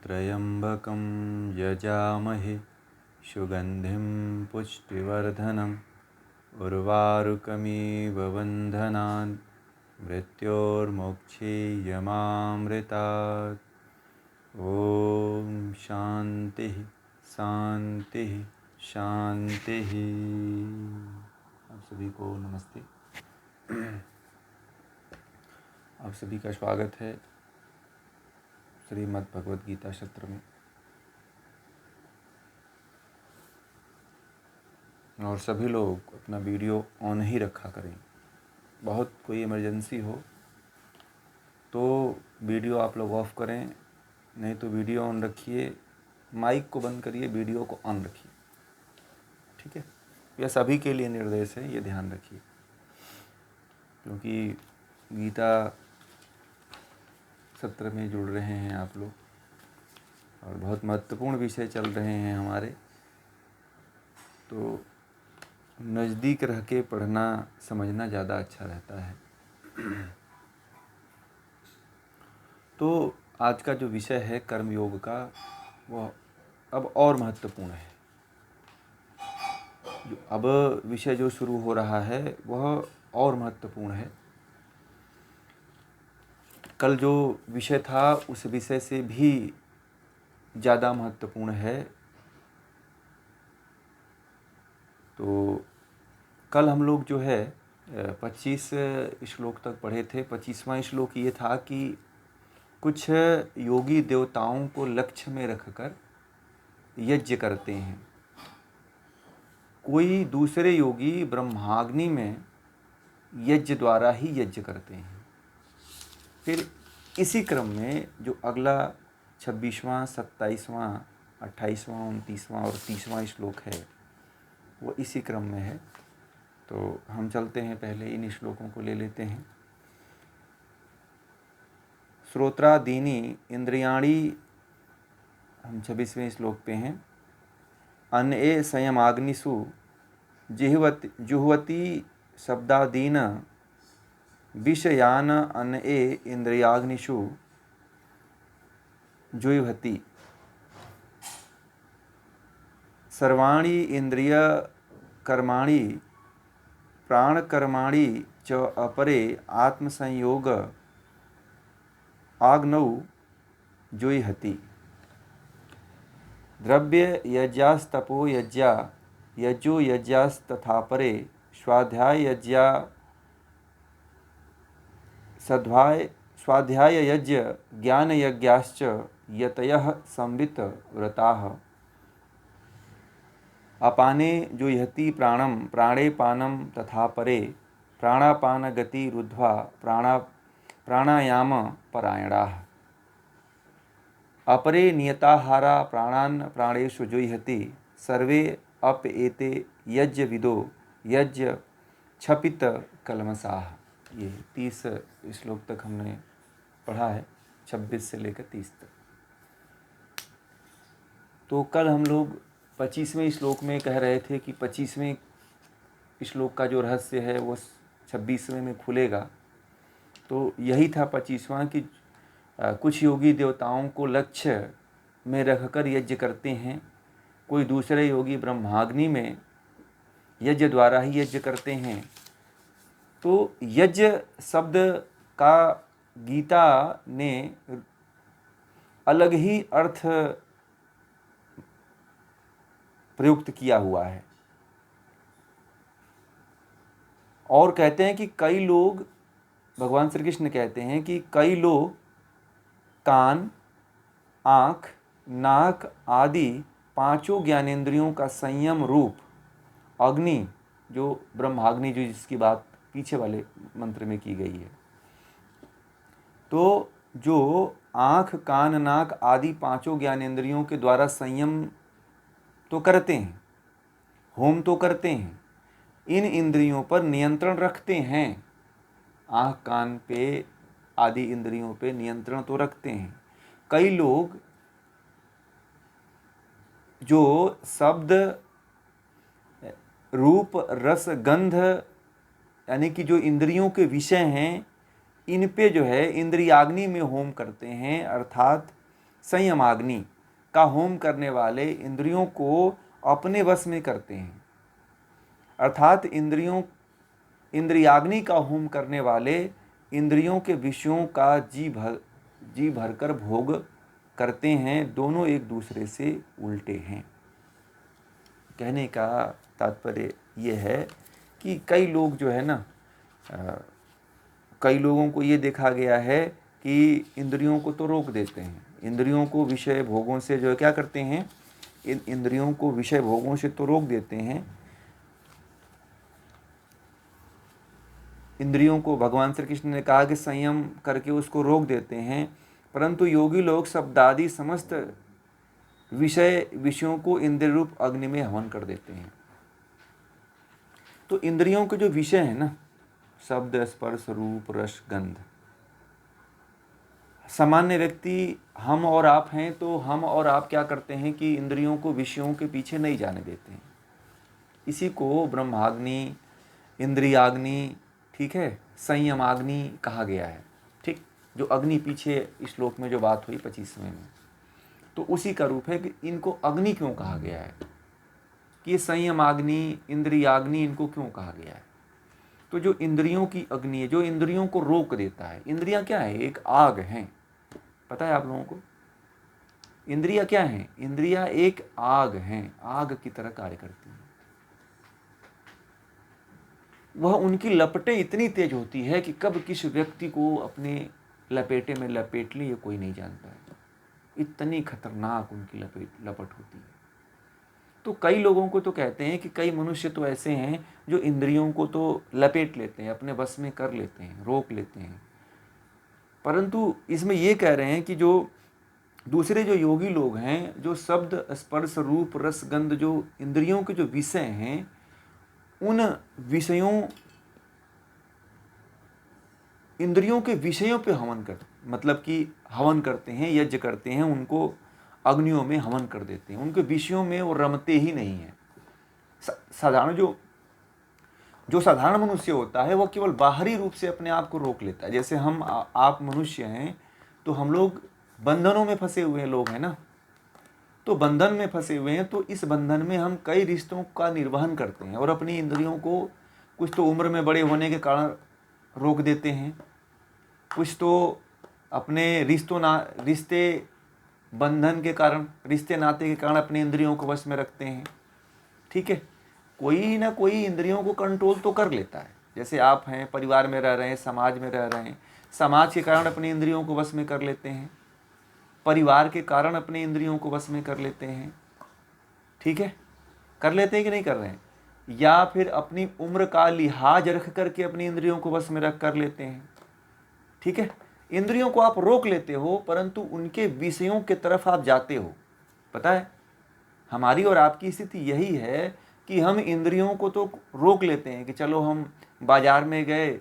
त्र्यम्बकं यजामहे सुगन्धिं पुष्टिवर्धनम् उर्वारुकमिव बन्धनान् मृत्योर्मुक्षीयमामृतात्। ॐ शान्तिः शान्तिः शान्तिः। आप सभी को नमस्ते। आप सभी का स्वागत है श्रीमद् भगवद गीता सत्र में। और सभी लोग अपना वीडियो ऑन ही रखा करें। बहुत कोई इमरजेंसी हो तो वीडियो आप लोग ऑफ करें, नहीं तो वीडियो ऑन रखिए, माइक को बंद करिए, वीडियो को ऑन रखिए। ठीक है, यह सभी के लिए निर्देश है, ये ध्यान रखिए। क्योंकि गीता सत्र में जुड़ रहे हैं आप लोग और बहुत महत्वपूर्ण विषय चल रहे हैं हमारे, तो नज़दीक रह के पढ़ना समझना ज़्यादा अच्छा रहता है। तो आज का जो विषय है कर्मयोग का, वह अब और महत्वपूर्ण है। जो अब विषय जो शुरू हो रहा है वह और महत्वपूर्ण है। कल जो विषय था उस विषय से भी ज़्यादा महत्वपूर्ण है। तो कल हम लोग जो है 25 श्लोक तक पढ़े थे। 25वां श्लोक ये था कि कुछ योगी देवताओं को लक्ष्य में रखकर यज्ञ करते हैं। कोई दूसरे योगी ब्रह्माग्नि में यज्ञ द्वारा ही यज्ञ करते हैं। फिर इसी क्रम में जो अगला 26वां, 27वां, 28वां, 29वां और 30वां श्लोक है वो इसी क्रम में है। तो हम चलते हैं, पहले इन श्लोकों को ले लेते हैं। श्रोत्रादीनि इंद्रियाणि, हम 26वें श्लोक पे हैं। अन्ये संयमाग्निषु जुह्वति शब्दादीन विषयान अन्ये इंद्रियाग्निषु जुह्वति। सर्वाणि इंद्रिय कर्माणि प्राणकर्माणि च अपरे आत्मसंयोग आग्नौ जुह्वति। द्रव्य यज्ञास्तपो यज्ञा यज्ञो यज्ञास्तथा परे स्वाध्याय यज्ञा स्वाध्याय यज्ञ ज्ञान यज्ञाश्च यतयः संवित व्रताः। अपाने जुह्वति प्राणम प्राणे पानम तथा परे प्राणापान गति रुद्ध्वा प्राणायाम परायणाः। अपरे नियताहारा प्राणान् प्राणेषु जुह्वति सर्वे अप एते यज्ञ विदो यज्ञ क्षपित कलमसाः। ये 30 श्लोक तक हमने पढ़ा है, 26 से लेकर 30 तक। तो कल हम लोग 25वें श्लोक में कह रहे थे कि 25वें श्लोक का जो रहस्य है वो 26वें में खुलेगा। तो यही था 25वां कि कुछ योगी देवताओं को लक्ष्य में रखकर यज्ञ करते हैं। कोई दूसरे योगी ब्रह्माग्नि में यज्ञ द्वारा ही यज्ञ करते हैं। तो यज्ञ शब्द का गीता ने अलग ही अर्थ प्रयुक्त किया हुआ है। और कहते हैं कि कई लोग, भगवान श्री कृष्ण कहते हैं कि कई लोग कान, आँख, नाक आदि पांचों ज्ञानेंद्रियों का संयम रूप अग्नि, जो ब्रह्माग्नि, जो जिसकी बात पीछे वाले मंत्र में की गई है, तो जो आँख, कान, नाक आदि पांचों ज्ञानेंद्रियों के द्वारा संयम तो करते हैं, होम तो करते हैं, इन इंद्रियों पर नियंत्रण रखते हैं। आँख, कान पे आदि इंद्रियों पे नियंत्रण तो रखते हैं। कई लोग जो शब्द, रूप, रस, गंध यानी कि जो इंद्रियों के विषय हैं, इन पे जो है इंद्रियाग्नि में होम करते हैं, अर्थात संयमाग्नि का होम करने वाले इंद्रियों को अपने वश में करते हैं। अर्थात इंद्रियाग्नि का होम करने वाले इंद्रियों के विषयों का जी भरकर भोग करते हैं, दोनों एक दूसरे से उल्टे हैं। कहने का तात्पर्य ये है कि कई लोग जो है ना, कई लोगों को ये देखा गया है कि इंद्रियों को तो रोक देते हैं, इंद्रियों को विषय भोगों से जो है क्या करते हैं, इंद्रियों को विषय भोगों से तो रोक देते हैं, इंद्रियों को भगवान श्री कृष्ण ने कहा कि संयम करके उसको रोक देते हैं, परंतु योगी लोग शब्दादि समस्त विषयों को इंद्रिय रूप अग्नि में हवन कर देते हैं। तो इंद्रियों के जो विषय है ना, शब्द स्पर्श रूप रस गंध, सामान्य व्यक्ति हम और आप हैं, तो हम और आप क्या करते हैं कि इंद्रियों को विषयों के पीछे नहीं जाने देते हैं। इसी को ब्रह्माग्नि, इंद्रियाग्नि, ठीक है, संयमाग्नि कहा गया है। ठीक, जो अग्नि पीछे इस श्लोक में जो बात हुई 25वें में, तो उसी का रूप है कि इनको अग्नि क्यों कहा गया है, कि ये संयमाग्नि, इंद्रियाग्नि, इनको क्यों कहा गया है। तो जो इंद्रियों की अग्नि है, जो इंद्रियों को रोक देता है, इंद्रियां क्या है, एक आग हैं, पता है आप लोगों को। इंद्रियां क्या हैं, इंद्रियां एक आग हैं, आग की तरह कार्य करती हैं। वह उनकी लपटें इतनी तेज होती है कि कब किस व्यक्ति को अपने लपेटे में लपेट ले ये कोई नहीं जानता है, इतनी खतरनाक उनकी लपट होती है। तो कई लोगों को तो कहते हैं कि कई मनुष्य तो ऐसे हैं जो इंद्रियों को तो लपेट लेते हैं, अपने बस में कर लेते हैं, रोक लेते हैं, परंतु इसमें ये कह रहे हैं कि जो दूसरे जो योगी लोग हैं, जो शब्द स्पर्श रूप रस गंध, जो इंद्रियों के जो विषय हैं, उन इंद्रियों के विषयों पे हवन कर, मतलब कि हवन करते हैं, यज्ञ करते हैं, उनको अग्नियों में हवन कर देते हैं, उनके विषयों में वो रमते ही नहीं है। साधारण जो साधारण मनुष्य होता है, वह केवल बाहरी रूप से अपने आप को रोक लेता है। जैसे हम आप मनुष्य हैं, तो हम लोग बंधनों में फंसे हुए लोग हैं ना, तो बंधन में फंसे हुए हैं, तो इस बंधन में हम कई रिश्तों का निर्वहन करते हैं और अपनी इंद्रियों को कुछ तो उम्र में बड़े होने के कारण रोक देते हैं, कुछ तो अपने रिश्ते बंधन के कारण, रिश्ते नाते के कारण अपने इंद्रियों को वश में रखते हैं। ठीक है, कोई ना कोई इंद्रियों को कंट्रोल तो कर लेता है। जैसे आप हैं, परिवार में रह रहे हैं, समाज में रह रहे हैं, समाज के कारण अपनी इंद्रियों को वश में कर लेते हैं, परिवार के कारण अपने इंद्रियों को वश में कर लेते हैं। ठीक है, कर लेते हैं कि नहीं कर रहे हैं, या फिर अपनी उम्र का लिहाज रख करके अपनी इंद्रियों को वश में रख कर लेते हैं। ठीक है, इंद्रियों को आप रोक लेते हो, परंतु उनके विषयों की तरफ आप जाते हो। पता है, हमारी और आपकी स्थिति यही है कि हम इंद्रियों को तो रोक लेते हैं कि चलो हम बाजार में गए,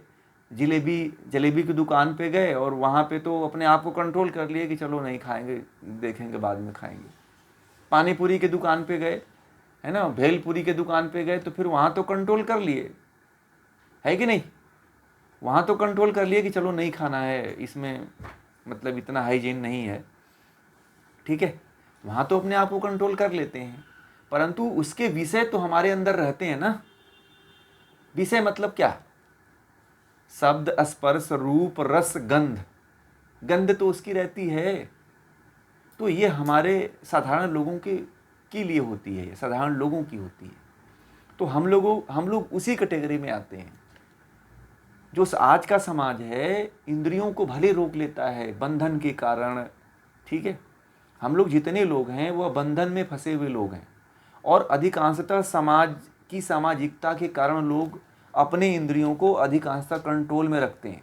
जलेबी की दुकान पे गए और वहाँ पे तो अपने आप को कंट्रोल कर लिए कि चलो नहीं खाएंगे, देखेंगे बाद में खाएंगे। पानी पूरी के दुकान पे गए, है ना, भेलपुरी के दुकान पे गए, तो फिर वहाँ तो कंट्रोल कर लिए, है कि नहीं, वहाँ तो कंट्रोल कर लिए कि चलो नहीं खाना है, इसमें मतलब इतना हाइजीन नहीं है। ठीक है, वहाँ तो अपने आप को कंट्रोल कर लेते हैं, परंतु उसके विषय तो हमारे अंदर रहते हैं ना। विषय मतलब क्या, शब्द स्पर्श रूप रस गंध, गंध तो उसकी रहती है। तो ये हमारे साधारण लोगों के लिए होती है, साधारण लोगों की होती है। तो हम लोग उसी कैटेगरी में आते हैं। जो आज का समाज है, इंद्रियों को भले रोक लेता है बंधन के कारण। ठीक है, हम लोग जितने लोग हैं वह बंधन में फंसे हुए लोग हैं, और अधिकांशतः समाज की सामाजिकता के कारण लोग अपने इंद्रियों को अधिकांशतः कंट्रोल में रखते हैं।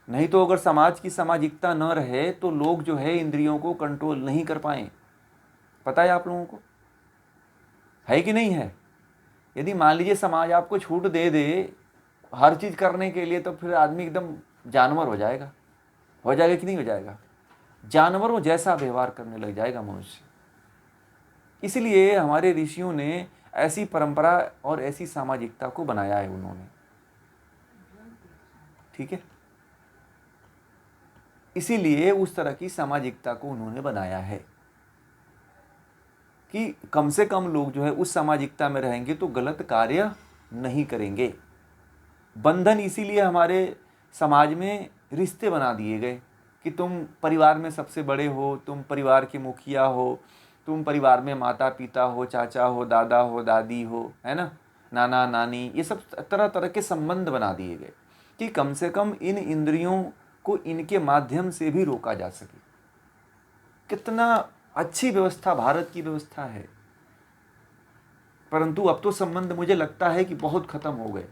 नहीं तो अगर समाज की सामाजिकता न रहे तो लोग जो है इंद्रियों को कंट्रोल नहीं कर पाए। पता है आप लोगों को, है कि नहीं है। यदि मान लीजिए समाज आपको छूट दे दे हर चीज़ करने के लिए, तो फिर आदमी एकदम जानवर हो जाएगा कि नहीं हो जाएगा, जानवरों जैसा व्यवहार करने लग जाएगा मनुष्य। इसलिए हमारे ऋषियों ने ऐसी परंपरा और ऐसी सामाजिकता को बनाया है उन्होंने। ठीक है, इसीलिए उस तरह की सामाजिकता को उन्होंने बनाया है कि कम से कम लोग जो है उस सामाजिकता में रहेंगे तो गलत कार्य नहीं करेंगे। बंधन इसीलिए हमारे समाज में रिश्ते बना दिए गए कि तुम परिवार में सबसे बड़े हो, तुम परिवार के मुखिया हो, तुम परिवार में माता पिता हो, चाचा हो, दादा हो, दादी हो, है ना, नाना नानी, ये सब तरह तरह के संबंध बना दिए गए कि कम से कम इन इंद्रियों को इनके माध्यम से भी रोका जा सके। कितना अच्छी व्यवस्था भारत की व्यवस्था है, परंतु अब तो संबंध मुझे लगता है कि बहुत खत्म हो गए।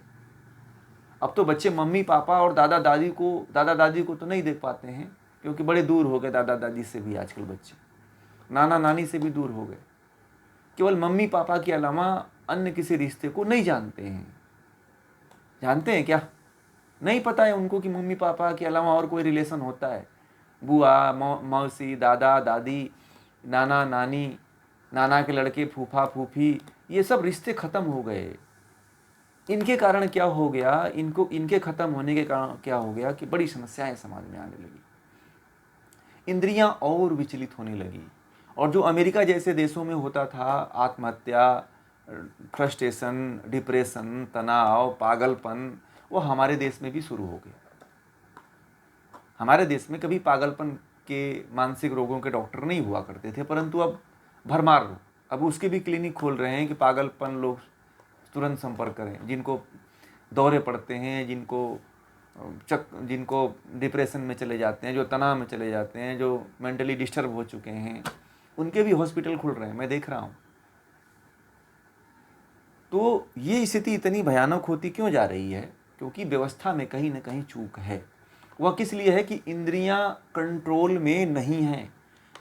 अब तो बच्चे मम्मी पापा और दादा दादी को तो नहीं देख पाते हैं क्योंकि बड़े दूर हो गए दादा दादी से भी। आजकल बच्चे नाना नानी से भी दूर हो गए, केवल मम्मी पापा के अलावा अन्य किसी रिश्ते को नहीं जानते हैं। जानते हैं क्या? नहीं पता है उनको कि मम्मी पापा के अलावा और कोई रिलेशन होता है। बुआ, मौसी, दादा दादी, नाना नानी, नाना के लड़के, फूफा फूफी, ये सब रिश्ते खत्म हो गए। इनके कारण क्या हो गया, इनके खत्म होने के कारण क्या हो गया कि बड़ी समस्याएं समाज में आने लगी, इंद्रियां और विचलित होने लगी। और जो अमेरिका जैसे देशों में होता था, आत्महत्या, फ्रस्ट्रेशन, डिप्रेशन, तनाव, पागलपन, वो हमारे देश में भी शुरू हो गया। हमारे देश में कभी पागलपन के, मानसिक रोगों के डॉक्टर नहीं हुआ करते थे, परंतु अब भरमार लोग, अब उसके भी क्लिनिक खोल रहे हैं कि पागलपन लोग तुरंत संपर्क करें, जिनको दौरे पड़ते हैं, जिनको डिप्रेशन में चले जाते हैं, जो तनाव में चले जाते हैं, जो मेंटली डिस्टर्ब हो चुके हैं, उनके भी हॉस्पिटल खुल रहे हैं, मैं देख रहा हूँ। तो ये स्थिति इतनी भयानक होती क्यों जा रही है? क्योंकि व्यवस्था में कहीं ना कहीं चूक है। वह किस लिए है? कि इंद्रियां कंट्रोल में नहीं हैं।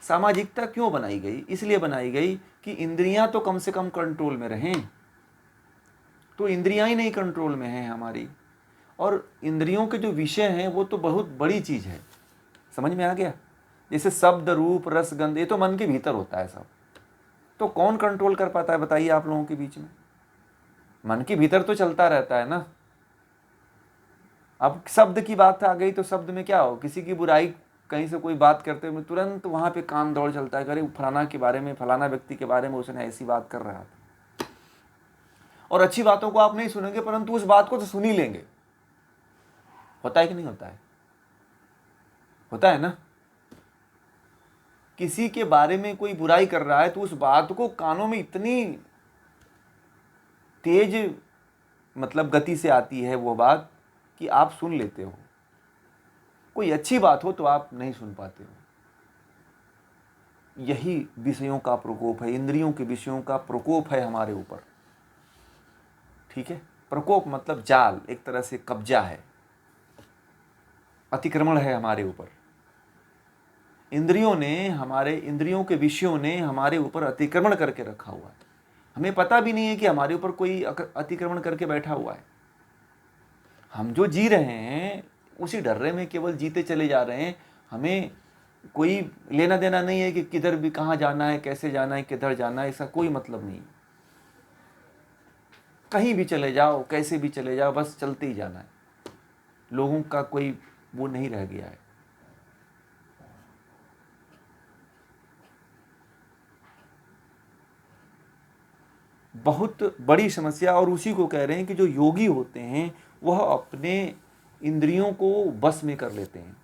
सामाजिकता क्यों बनाई गई? इसलिए बनाई गई कि इंद्रियां तो कम से कम कंट्रोल में रहें। तो इंद्रियां ही नहीं कंट्रोल में हैं हमारी, और इंद्रियों के जो विषय हैं वो तो बहुत बड़ी चीज़ है। समझ में आ गया? जैसे शब्द, रूप, रस, गंध, ये तो मन के भीतर होता है सब। तो कौन कंट्रोल कर पाता है बताइए आप लोगों के बीच में? मन के भीतर तो चलता रहता है ना। अब शब्द की बात आ गई तो शब्द में क्या हो, किसी की बुराई, कहीं से कोई बात करते हुए तुरंत वहां पे कान दौड़ चलता है, अरे फलाना के बारे में, फलाना व्यक्ति के बारे में उसने ऐसी बात कर रहा था। और अच्छी बातों को आप नहीं सुनेंगे, परंतु उस बात को तो सुन ही लेंगे। होता है कि नहीं होता है? होता है ना। किसी के बारे में कोई बुराई कर रहा है तो उस बात को कानों में इतनी तेज मतलब गति से आती है वो बात कि आप सुन लेते हो। कोई अच्छी बात हो तो आप नहीं सुन पाते हो। यही विषयों का प्रकोप है, इंद्रियों के विषयों का प्रकोप है हमारे ऊपर। ठीक है, प्रकोप मतलब जाल, एक तरह से कब्जा है, अतिक्रमण है हमारे ऊपर। इंद्रियों के विषयों ने हमारे ऊपर अतिक्रमण करके रखा हुआ है। हमें पता भी नहीं है कि हमारे ऊपर कोई अतिक्रमण करके बैठा हुआ है। हम जो जी रहे हैं उसी डर्रे में केवल जीते चले जा रहे हैं। हमें कोई लेना देना नहीं है कि किधर भी, कहाँ जाना है, कैसे जाना है, किधर जाना है, ऐसा कोई मतलब नहीं। कहीं भी चले जाओ, कैसे भी चले जाओ, बस चलते ही जाना है। लोगों का कोई वो नहीं रह गया है। बहुत बड़ी समस्या। और उसी को कह रहे हैं कि जो योगी होते हैं वह अपने इंद्रियों को वश में कर लेते हैं,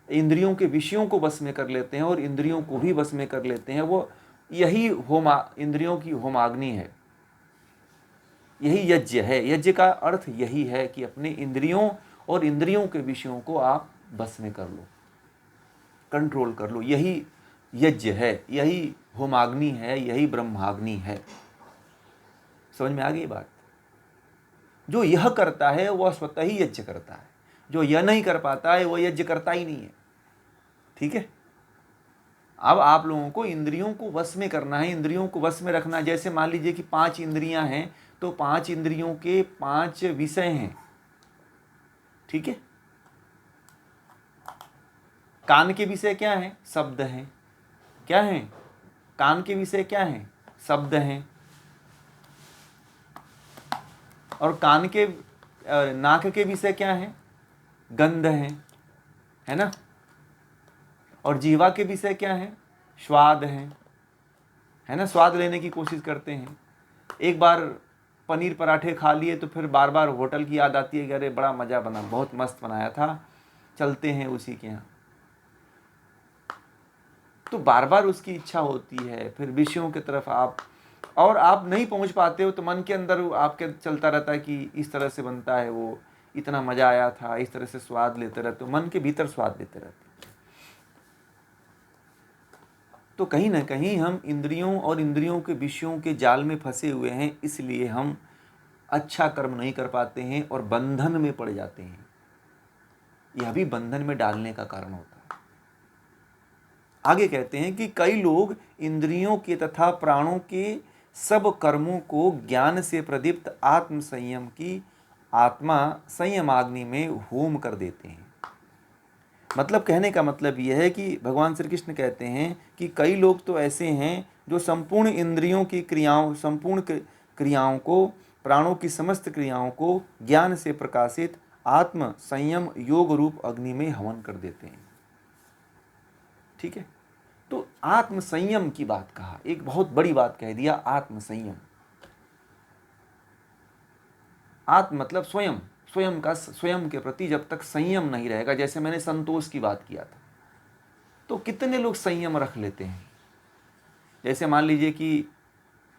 इंद्रियों के विषयों को वश में कर लेते हैं और इंद्रियों को भी वश में कर लेते हैं। वो यही इंद्रियों की होमाग्नि है, यही यज्ञ है। यज्ञ का अर्थ यही है कि अपने इंद्रियों और इंद्रियों के विषयों को आप वश में कर लो, कंट्रोल कर लो। यही यज्ञ है, यही होमाग्नि है, यही ब्रह्माग्नि है। समझ में आ गई बात? जो यह करता है वह स्वतः ही यज्ञ करता है, जो यह नहीं कर पाता है वह यज्ञ करता ही नहीं है। ठीक है, अब आप लोगों को इंद्रियों को वश में करना है, इंद्रियों को वश में रखना। जैसे मान लीजिए कि 5 इंद्रियां हैं तो 5 इंद्रियों के 5 विषय हैं। ठीक है, कान के विषय क्या है? शब्द हैं। क्या हैं? कान के विषय क्या हैं? शब्द हैं। और नाक के विषय क्या हैं? गंध हैं। है ना। और जीवा के विषय क्या है? स्वाद है ना, स्वाद लेने की कोशिश करते हैं। एक बार पनीर पराठे खा लिए तो फिर बार बार होटल की याद आती है कि अरे बड़ा मज़ा बना, बहुत मस्त बनाया था, चलते हैं उसी के यहाँ। तो बार बार उसकी इच्छा होती है, फिर विषयों की तरफ आप नहीं पहुंच पाते हो, तो मन के अंदर आपके चलता रहता है कि इस तरह से बनता है, वो इतना मज़ा आया था, इस तरह से स्वाद लेते रहते हो, मन के भीतर स्वाद लेते रहते हो। तो कहीं ना कहीं हम इंद्रियों और इंद्रियों के विषयों के जाल में फंसे हुए हैं, इसलिए हम अच्छा कर्म नहीं कर पाते हैं और बंधन में पड़ जाते हैं। यह भी बंधन में डालने का कारण होता है। आगे कहते हैं कि कई लोग इंद्रियों के तथा प्राणों के सब कर्मों को ज्ञान से प्रदीप्त आत्म संयम की आत्मा संयमाग्नि में होम कर देते हैं। मतलब कहने का मतलब यह है कि भगवान श्री कृष्ण कहते हैं कि कई लोग तो ऐसे हैं जो संपूर्ण इंद्रियों की संपूर्ण क्रियाओं को, प्राणों की समस्त क्रियाओं को ज्ञान से प्रकाशित आत्म संयम योग रूप अग्नि में हवन कर देते हैं। ठीक है, तो आत्म संयम की बात कहा, एक बहुत बड़ी बात कह दिया, आत्म संयम। आत्म मतलब स्वयं, स्वयं के प्रति जब तक संयम नहीं रहेगा, जैसे मैंने संतोष की बात किया था, तो कितने लोग संयम रख लेते हैं। जैसे मान लीजिए कि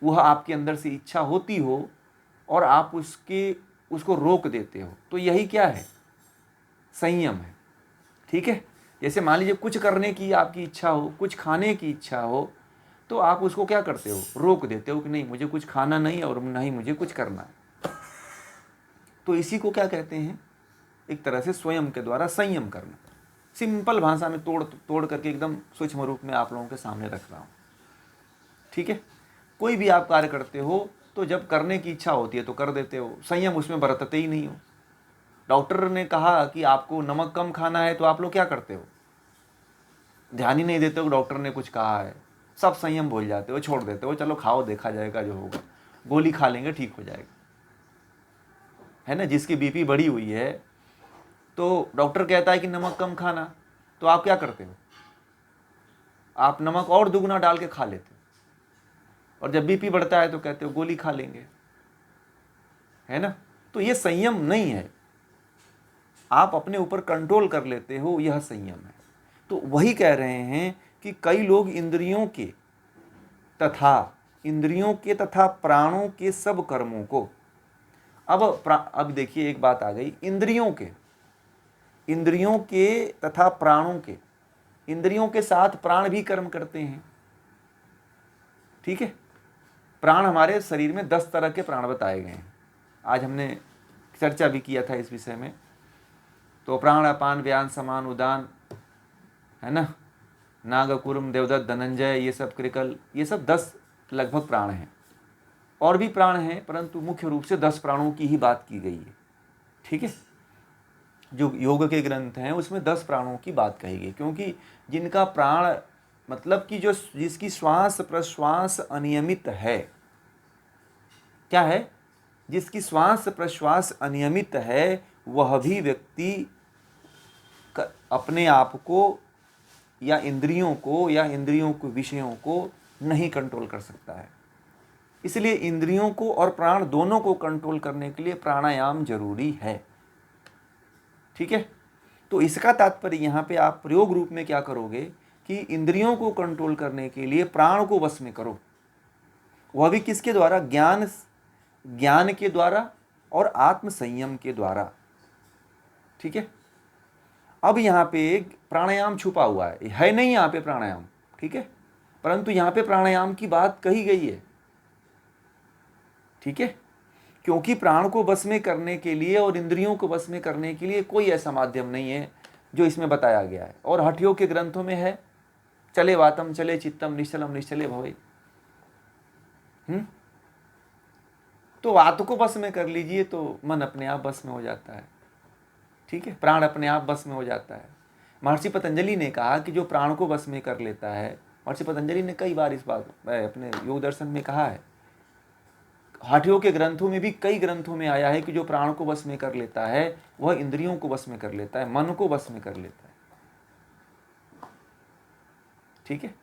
वह आपके अंदर से इच्छा होती हो और आप उसको रोक देते हो, तो यही क्या है? संयम है। ठीक है, जैसे मान लीजिए कुछ करने की आपकी इच्छा हो, कुछ खाने की इच्छा हो, तो आप उसको क्या करते हो? रोक देते हो कि नहीं, मुझे कुछ खाना नहीं और नहीं मुझे कुछ करना है। तो इसी को क्या कहते हैं? एक तरह से स्वयं के द्वारा संयम करना। सिंपल भाषा में तोड़ करके एकदम सूक्ष्म रूप में आप लोगों के सामने रख रहा हूँ। ठीक है, कोई भी आप कार्य करते हो तो जब करने की इच्छा होती है तो कर देते हो, संयम उसमें बरतते ही नहीं हो। डॉक्टर ने कहा कि आपको नमक कम खाना है, तो आप लोग क्या करते हो? ध्यान ही नहीं देते हो डॉक्टर ने कुछ कहा है, सब संयम भूल जाते हो, छोड़ देते हो, चलो खाओ देखा जाएगा जो होगा, गोली खा लेंगे ठीक हो जाएगा, है ना। जिसकी बीपी बढ़ी हुई है तो डॉक्टर कहता है कि नमक कम खाना, तो आप क्या करते हो? आप नमक और दुगना डाल के खा लेते हो, और जब बीपी बढ़ता है तो कहते हो गोली खा लेंगे, है ना। तो ये संयम नहीं है, आप अपने ऊपर कंट्रोल कर लेते हो, यह संयम है। तो वही कह रहे हैं कि कई लोग इंद्रियों के तथा प्राणों के सब कर्मों को, अब देखिए एक बात आ गई, इंद्रियों के तथा प्राणों के, इंद्रियों के साथ प्राण भी कर्म करते हैं। ठीक है, प्राण, हमारे शरीर में 10 तरह के प्राण बताए गए हैं, आज हमने चर्चा भी किया था इस विषय में। तो प्राण, अपान, व्यान, समान, उदान, है ना, नाग, कुर्म, देवदत्त, धनंजय, ये सब कृकल, ये सब 10 लगभग प्राण हैं। और भी प्राण हैं, परंतु मुख्य रूप से 10 प्राणों की ही बात की गई है। ठीक है, जो योग के ग्रंथ हैं उसमें 10 प्राणों की बात कही गई, क्योंकि जिनका प्राण मतलब कि जिसकी श्वास प्रश्वास अनियमित है, क्या है? जिसकी श्वास प्रश्वास अनियमित है, वह भी व्यक्ति अपने आप को या इंद्रियों के विषयों को नहीं कंट्रोल कर सकता है। इसलिए इंद्रियों को और प्राण दोनों को कंट्रोल करने के लिए प्राणायाम जरूरी है। ठीक है, तो इसका तात्पर्य यहाँ पे आप प्रयोग रूप में क्या करोगे कि इंद्रियों को कंट्रोल करने के लिए प्राण को वश में करो, वह भी किसके द्वारा? ज्ञान के द्वारा और आत्म संयम के द्वारा। ठीक है, अब यहाँ पे प्राणायाम छुपा हुआ है नहीं यहाँ पे प्राणायाम, ठीक है, परंतु यहाँ पे प्राणायाम की बात कही गई है। ठीक है, क्योंकि प्राण को वश में करने के लिए और इंद्रियों को वश में करने के लिए कोई ऐसा माध्यम नहीं है जो इसमें बताया गया है। और हठयोग के ग्रंथों में है, चले वातम चले चित्तम निश्चलम निश्चले भवे। तो वात को वश में कर लीजिए तो मन अपने आप वश में हो जाता है। ठीक है, प्राण अपने आप वश में हो जाता है। महर्षि पतंजलि ने कहा कि जो प्राण को वश में कर लेता है, महर्षि पतंजलि ने कई बार इस बात अपने योग दर्शन में कहा है, हठयोग के ग्रंथों में भी कई ग्रंथों में आया है कि जो प्राण को वश में कर लेता है वह इंद्रियों को वश में कर लेता है, मन को वश में कर लेता है। ठीक है।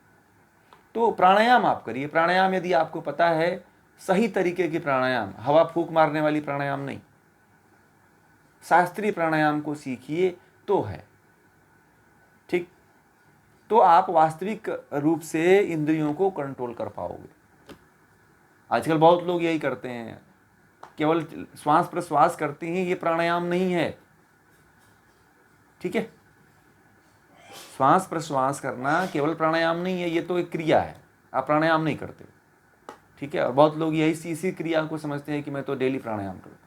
तो प्राणायाम आप करिए। प्राणायाम यदि आपको पता है, सही तरीके की प्राणायाम, हवा फूंक मारने वाली प्राणायाम नहीं, शास्त्रीय प्राणायाम को सीखिए तो है, ठीक। तो आप वास्तविक रूप से इंद्रियों को कंट्रोल कर पाओगे। आजकल बहुत लोग यही करते हैं, केवल श्वास प्रश्वास करते हैं, ये प्राणायाम नहीं है, ठीक है। श्वास प्रश्वास करना केवल प्राणायाम नहीं है, ये तो एक क्रिया है, आप प्राणायाम नहीं करते, ठीक है। और बहुत लोग यही इसी क्रिया को समझते हैं कि मैं तो डेली प्राणायाम करता हूँ।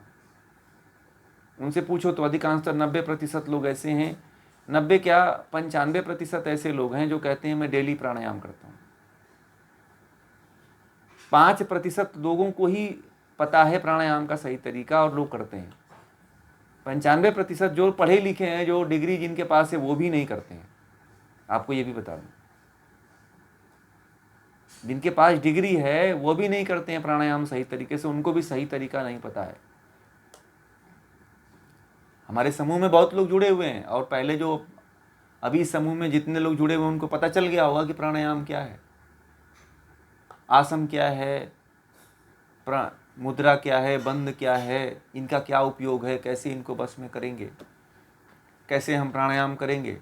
उनसे पूछो तो अधिकांशतः 90% लोग ऐसे हैं, 90 क्या 95% ऐसे लोग हैं जो कहते हैं मैं डेली प्राणायाम करता हूँ। 5% लोगों को ही पता है प्राणायाम का सही तरीका और लोग करते हैं। 95% जो पढ़े लिखे हैं, जो डिग्री जिनके पास है, वो भी नहीं करते हैं। आपको ये भी बता दूं, जिनके पास डिग्री है वो भी नहीं करते हैं प्राणायाम सही तरीके से, उनको भी सही तरीका नहीं पता है। हमारे समूह में बहुत लोग जुड़े हुए हैं, और पहले जो अभी समूह में जितने लोग जुड़े हुए हैं उनको पता चल गया होगा कि प्राणायाम क्या है, आसन क्या है, मुद्रा क्या है, बंद क्या है, इनका क्या उपयोग है, कैसे इनको बस में करेंगे, कैसे हम प्राणायाम करेंगे।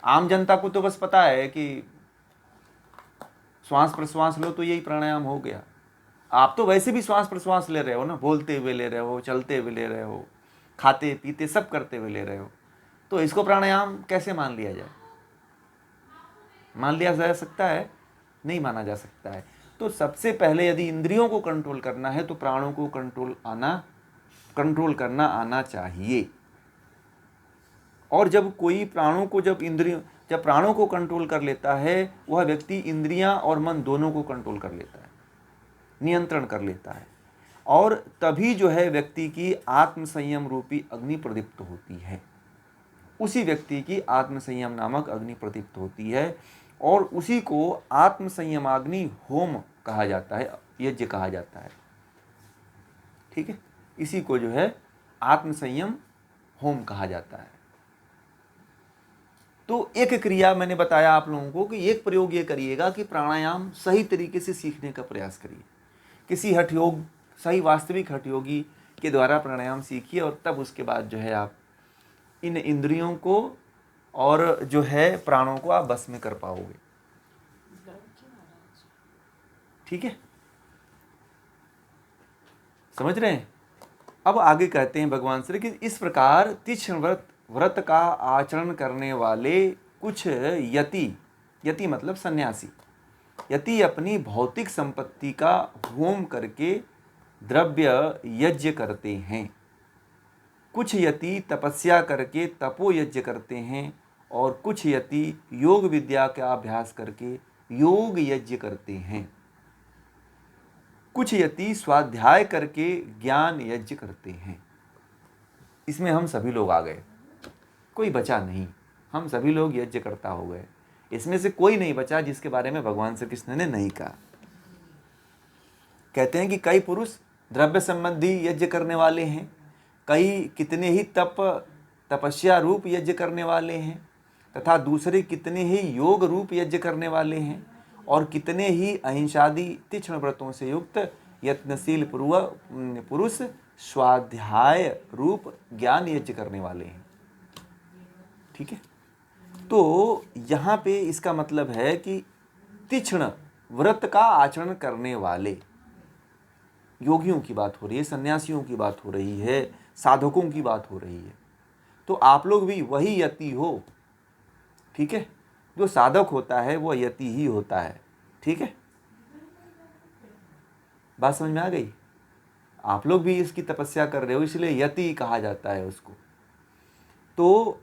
आम जनता को तो बस पता है कि श्वास प्रश्वास लो तो यही प्राणायाम हो गया। आप तो वैसे भी श्वास प्रश्वास ले रहे हो ना, बोलते हुए ले रहे हो, चलते हुए ले रहे हो, खाते पीते सब करते हुए ले रहे हो, तो इसको प्राणायाम कैसे मान लिया जाए? मान लिया जा सकता है? नहीं माना जा सकता है। तो सबसे पहले यदि इंद्रियों को कंट्रोल करना है तो प्राणों को कंट्रोल करना आना चाहिए। और जब कोई प्राणों को जब प्राणों को कंट्रोल कर लेता है, वह व्यक्ति इंद्रियां और मन दोनों को कंट्रोल कर लेता है, नियंत्रण कर लेता है, और तभी जो है व्यक्ति की आत्म संयम रूपी अग्नि प्रदीप्त होती है। उसी व्यक्ति की आत्म संयम नामक अग्नि प्रदीप्त होती है, और उसी को आत्म संयमाग्नि होम कहा जाता है, यज्ञ कहा जाता है, ठीक है। इसी को जो है आत्म संयम होम कहा जाता है। तो एक क्रिया मैंने बताया आप लोगों को कि एक प्रयोग ये करिएगा कि प्राणायाम सही तरीके से सीखने का प्रयास करिए। किसी हठयोग, सही वास्तविक हठयोगी के द्वारा प्राणायाम सीखिए, और तब उसके बाद जो है आप इन इंद्रियों को और जो है प्राणों को आप बस में कर पाओगे, ठीक है। समझ रहे हैं? अब आगे कहते हैं भगवान श्री कि इस प्रकार तीक्ष्ण व्रत का आचरण करने वाले कुछ यति मतलब सन्यासी, यति अपनी भौतिक संपत्ति का होम करके द्रव्य यज्ञ करते हैं। कुछ यति तपस्या करके तपो यज्ञ करते हैं, और कुछ यति योग विद्या का अभ्यास करके योग यज्ञ करते हैं। कुछ यति स्वाध्याय करके ज्ञान यज्ञ करते हैं। इसमें हम सभी लोग आ गए, कोई बचा नहीं, हम सभी लोग यज्ञ करता हो गए। इसमें से कोई नहीं बचा जिसके बारे में भगवान श्री कृष्ण ने नहीं कहा। कहते हैं कि कई पुरुष द्रव्य संबंधी यज्ञ करने वाले हैं, कई कितने ही तपस्या रूप यज्ञ करने वाले हैं, तथा दूसरे कितने ही योग रूप यज्ञ करने वाले हैं, और कितने ही अहिंसादि तीक्ष्ण व्रतों से युक्त यत्नशील पुरुष स्वाध्याय रूप ज्ञान यज्ञ करने वाले हैं, ठीक है। तो यहाँ पे इसका मतलब है कि तीक्ष्ण व्रत का आचरण करने वाले योगियों की बात हो रही है, सन्यासियों की बात हो रही है, साधकों की बात हो रही है। तो आप लोग भी वही यति हो, ठीक है। जो साधक होता है वो यति ही होता है, ठीक है। बात समझ में आ गई? आप लोग भी इसकी तपस्या कर रहे हो, इसलिए यति कहा जाता है उसको। तो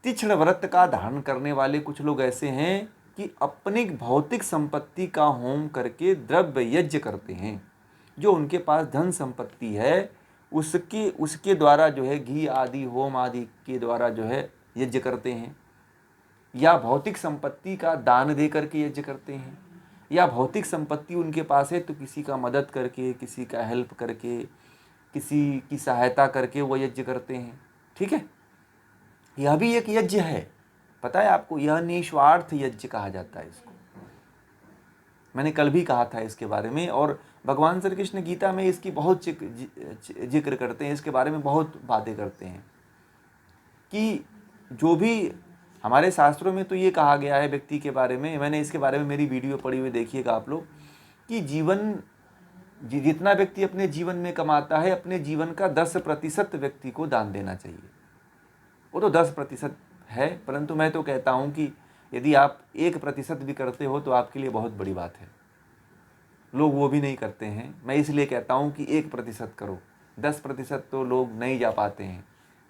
तीक्ष्ण व्रत का धारण करने वाले कुछ लोग ऐसे हैं कि अपनी भौतिक संपत्ति का होम करके द्रव्य यज्ञ करते हैं। जो उनके पास धन संपत्ति है उसके द्वारा जो है घी आदि होम आदि के द्वारा जो है यज्ञ करते हैं, या भौतिक संपत्ति का दान दे करके यज्ञ करते हैं, या भौतिक संपत्ति उनके पास है तो किसी का मदद करके, किसी का हेल्प करके, किसी की सहायता करके वो यज्ञ करते हैं, ठीक है। यह भी एक यज्ञ है, पता है आपको, यह निस्वार्थ यज्ञ कहा जाता है इसको। मैंने कल भी कहा था इसके बारे में, और भगवान श्री कृष्ण गीता में इसकी बहुत जिक्र करते हैं, इसके बारे में बहुत बातें करते हैं कि जो भी हमारे शास्त्रों में तो ये कहा गया है व्यक्ति के बारे में, मैंने इसके बारे में मेरी वीडियो पड़ी हुई देखिएगा आप लोग, कि जितना व्यक्ति अपने जीवन में कमाता है, अपने जीवन का 10% व्यक्ति को दान देना चाहिए। वो तो 10% है, परंतु मैं तो कहता हूँ कि यदि आप 1% भी करते हो तो आपके लिए बहुत बड़ी बात है। लोग वो भी नहीं करते हैं, मैं इसलिए कहता हूँ कि 1% करो। 10% तो लोग नहीं जा पाते हैं,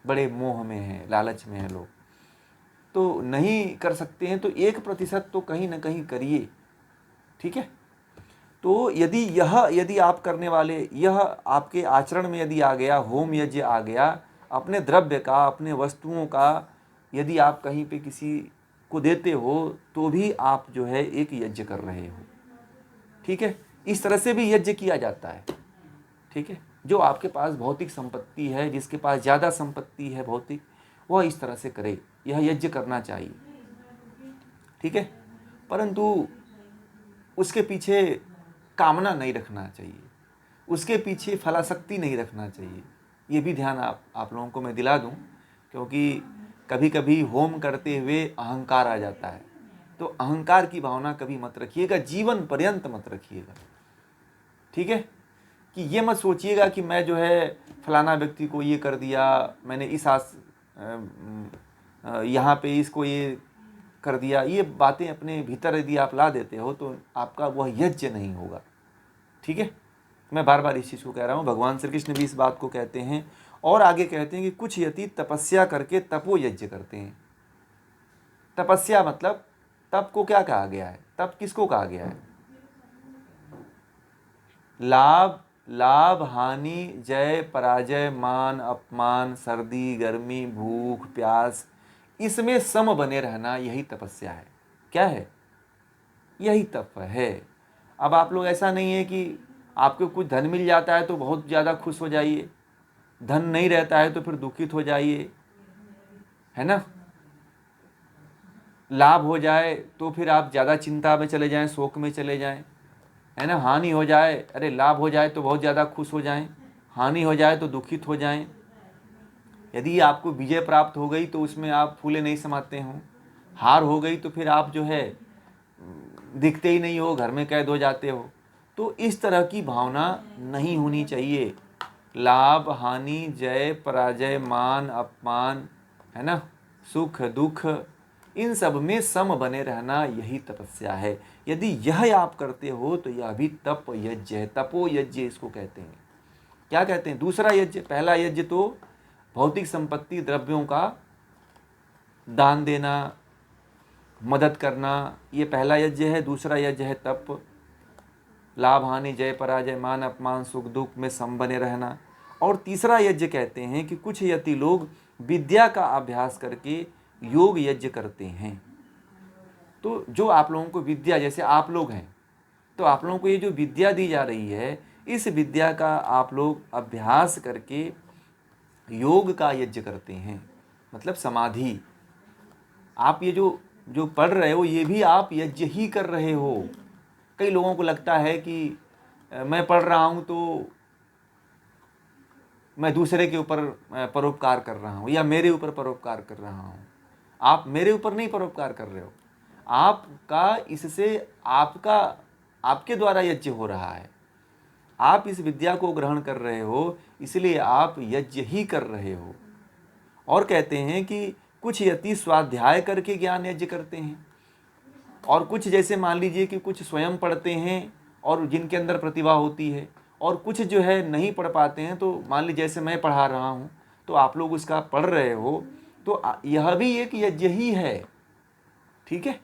बड़े मोह में हैं, लालच में हैं लोग, तो नहीं कर सकते हैं, तो 1% तो कहीं ना कहीं करिए, ठीक है। तो यदि आप करने वाले, यह आपके आचरण में यदि आ गया, होम यज्ञ आ गया, अपने द्रव्य का, अपने वस्तुओं का यदि आप कहीं पे किसी को देते हो तो भी आप जो है एक यज्ञ कर रहे हो, ठीक है। इस तरह से भी यज्ञ किया जाता है, ठीक है। जो आपके पास भौतिक संपत्ति है, जिसके पास ज़्यादा संपत्ति है भौतिक, वह इस तरह से करे, यह यज्ञ करना चाहिए, ठीक है। परंतु उसके पीछे कामना नहीं रखना चाहिए, उसके पीछे फलाशक्ति नहीं रखना चाहिए। ये भी ध्यान आप लोगों को मैं दिला दूं, क्योंकि कभी कभी होम करते हुए अहंकार आ जाता है, तो अहंकार की भावना कभी मत रखिएगा, जीवन पर्यंत मत रखिएगा, ठीक है। कि ये मत सोचिएगा कि मैं जो है फलाना व्यक्ति को ये कर दिया, मैंने इस यहाँ पे इसको ये कर दिया, ये बातें अपने भीतर यदि आप ला देते हो तो आपका वह यज्ञ नहीं होगा, ठीक है। मैं बार बार इस चीज़ को कह रहा हूँ, भगवान श्री कृष्ण भी इस बात को कहते हैं, और आगे कहते हैं कि कुछ यति तपस्या करके तपो यज्ञ करते हैं। तपस्या मतलब तप को क्या कहा गया है, तप किसको कहा गया है? लाभ हानि, जय पराजय, मान अपमान, सर्दी गर्मी, भूख प्यास, इसमें सम बने रहना, यही तपस्या है। क्या है? यही तप है। अब आप लोग, ऐसा नहीं है कि आपको कुछ धन मिल जाता है तो बहुत ज़्यादा खुश हो जाइए, धन नहीं रहता है तो फिर दुखित हो जाइए, है ना। लाभ हो जाए तो फिर आप ज़्यादा चिंता में चले जाएं, शोक में चले जाएं, है ना। हानि हो जाए, अरे लाभ हो जाए तो बहुत ज़्यादा खुश हो जाएं, हानि हो जाए तो दुखित हो जाएं। यदि आपको विजय प्राप्त हो गई तो उसमें आप फूले नहीं समाते हो, हार हो गई तो फिर आप जो है दिखते ही नहीं हो, घर में कैद हो जाते हो। तो इस तरह की भावना नहीं होनी चाहिए। लाभ हानि, जय पराजय, मान अपमान, है ना, सुख दुख, इन सब में सम बने रहना, यही तपस्या है। यदि यह आप करते हो तो यह भी तप यज्ञ है, तपो यज्ञ इसको कहते हैं। क्या कहते हैं? दूसरा यज्ञ। पहला यज्ञ तो भौतिक संपत्ति द्रव्यों का दान देना, मदद करना, ये पहला यज्ञ है। दूसरा यज्ञ है तप, लाभ हानि, जय पराजय, मान अपमान, सुख दुख में सम बने रहना। और तीसरा यज्ञ कहते हैं कि कुछ यति लोग विद्या का अभ्यास करके योग यज्ञ करते हैं। तो जो आप लोगों को विद्या, जैसे आप लोग हैं तो आप लोगों को ये जो विद्या दी जा रही है, इस विद्या का आप लोग अभ्यास करके योग का यज्ञ करते हैं, मतलब समाधि। आप ये जो पढ़ रहे हो, ये भी आप यज्ञ ही कर रहे हो। कई लोगों को लगता है कि मैं पढ़ रहा हूँ तो मैं दूसरे के ऊपर परोपकार कर रहा हूँ, या मेरे ऊपर परोपकार कर रहा हूँ। आप मेरे ऊपर नहीं परोपकार कर रहे हो, आपका इससे आपके द्वारा यज्ञ हो रहा है। आप इस विद्या को ग्रहण कर रहे हो, इसलिए आप यज्ञ ही कर रहे हो। और कहते हैं कि कुछ यति स्वाध्याय करके ज्ञान यज्ञ करते हैं, और कुछ, जैसे मान लीजिए कि कुछ स्वयं पढ़ते हैं और जिनके अंदर प्रतिभा होती है, और कुछ जो है नहीं पढ़ पाते हैं। तो मान लीजिए जैसे मैं पढ़ा रहा हूँ तो आप लोग उसका पढ़ रहे हो, तो यह भी एक यज्ञ ही है, ठीक है।